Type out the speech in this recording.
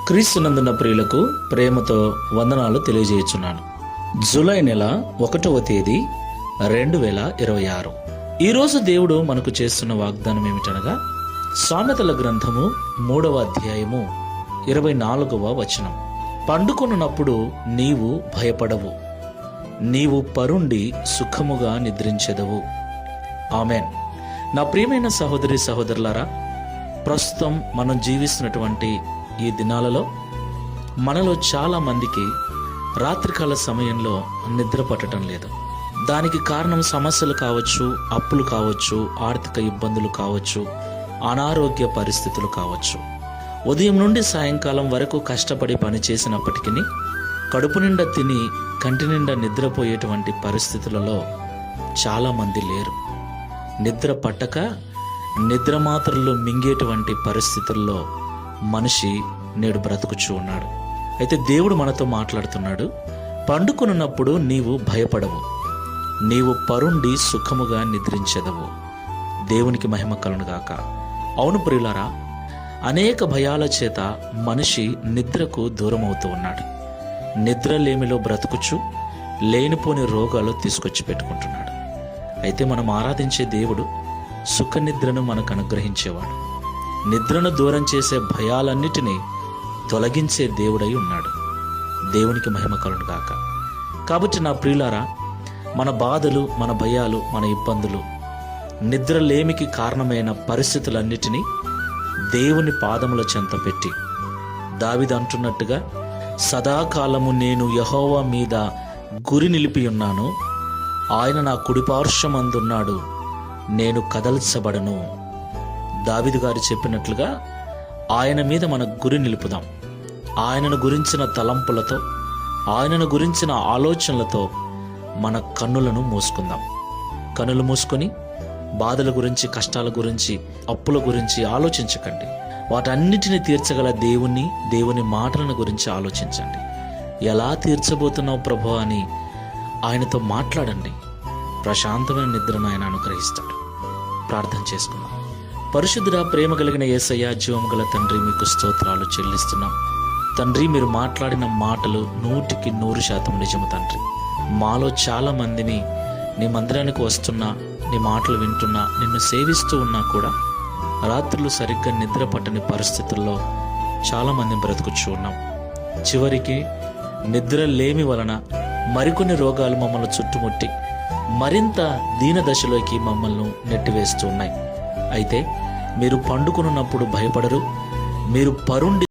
క్రీస్తునందున ప్రియులకు ప్రేమతో వందనాలు తెలియజేయుచున్నాను. జూలై నెల 1వ తేదీ 2026. ఈరోజు దేవుడు మనకు చేస్తున్న వాగ్దానం ఏమిటనగా, సామెతల గ్రంథము 3వ అధ్యాయము 24వ వచనం. పండుకొనున్నప్పుడు నీవు భయపడవు, నీవు పరుండి సుఖముగా నిద్రించెదవు. ఆమెన్. నా ప్రియమైన సహోదరి సహోదరులారా, ప్రస్తుతం మనం జీవిస్తున్నటువంటి ఈ దినాలలో మనలో చాలా మందికి రాత్రికాల సమయంలో నిద్ర పట్టడం లేదు. దానికి కారణం సమస్యలు కావచ్చు, అప్పులు కావచ్చు, ఆర్థిక ఇబ్బందులు కావచ్చు, అనారోగ్య పరిస్థితులు కావచ్చు. ఉదయం నుండి సాయంకాలం వరకు కష్టపడి పని చేసినప్పటికీ కడుపు నిండా తిని కంటి నిండా నిద్రపోయేటువంటి పరిస్థితులలో చాలామంది లేరు. నిద్ర పట్టక నిద్ర మాత్రలు మింగేటువంటి పరిస్థితుల్లో మనిషి నేడు బ్రతుకుచూ ఉన్నాడు. అయితే దేవుడు మనతో మాట్లాడుతున్నాడు. పండుకొనున్నప్పుడు నీవు భయపడవు, నీవు పరుండి సుఖముగా నిద్రించెదవు. దేవునికి మహిమ కలుగునుగాక. అవును ప్రియులారా, అనేక భయాల చేత మనిషి నిద్రకు దూరం అవుతూ ఉన్నాడు. నిద్రలేమిలో బ్రతుకుచు లేనిపోని రోగాలు తీసుకొచ్చి పెట్టుకుంటున్నాడు. అయితే మనం ఆరాధించే దేవుడు సుఖ నిద్రను మనకు అనుగ్రహించేవాడు. నిద్రను దూరం చేసే భయాలన్నిటినీ తొలగించే దేవుడై ఉన్నాడు. దేవునికి మహిమ కలుగునుగాక. కాబట్టి నా ప్రియులారా, మన బాధలు, మన భయాలు, మన ఇబ్బందులు, నిద్రలేమికి కారణమైన పరిస్థితులన్నిటినీ దేవుని పాదముల చెంత పెట్టి, దావీదు అంటున్నట్టుగా, సదాకాలము నేను యెహోవా మీద గురి నిలిపి ఉన్నాను, ఆయన నా కుడిపార్శ్వమందున్నాడు, నేను కదల్చబడను. దావీదు గారు చెప్పినట్లుగా ఆయన మీద మన గురి నిలుపుదాం. ఆయనను గురించిన తలంపులతో, ఆయనను గురించిన ఆలోచనలతో మన కన్నులను మూసుకుందాం. కన్నులు మూసుకొని బాధల గురించి, కష్టాల గురించి, అప్పుల గురించి ఆలోచించకండి. వాటన్నిటిని తీర్చగల దేవుని మాటలను గురించి ఆలోచించండి. ఎలా తీర్చబోతున్నావు ప్రభు అని ఆయనతో మాట్లాడండి. ప్రశాంతమైన నిద్రను ఆయన అనుగ్రహిస్తాడు. ప్రార్థన చేసుకుందాం. పరిశుద్ధుడా, ప్రేమ కలిగిన యేసయ్య, జీవం గల తండ్రి, మీకు స్తోత్రాలు చెల్లిస్తున్నాం. తండ్రి, మీరు మాట్లాడిన మాటలు 100% నిజము తండ్రి. మాలో చాలా మందిని నీ మందిరానికి వస్తున్నా, నీ మాటలు వింటున్నా, నిన్ను సేవిస్తూ ఉన్నా కూడా రాత్రులు సరిగ్గా నిద్ర పట్టని పరిస్థితుల్లో చాలామంది బ్రతుకుచూ ఉన్నాం. చివరికి నిద్ర లేమి వలన మరికొన్ని రోగాలు మమ్మల్ని చుట్టుముట్టి మరింత దీన దశలోకి మమ్మల్ని నెట్టివేస్తూ ఉన్నాయి. అయితే మీరు పండుకొనున్నప్పుడు భయపడరు, మీరు పరుండి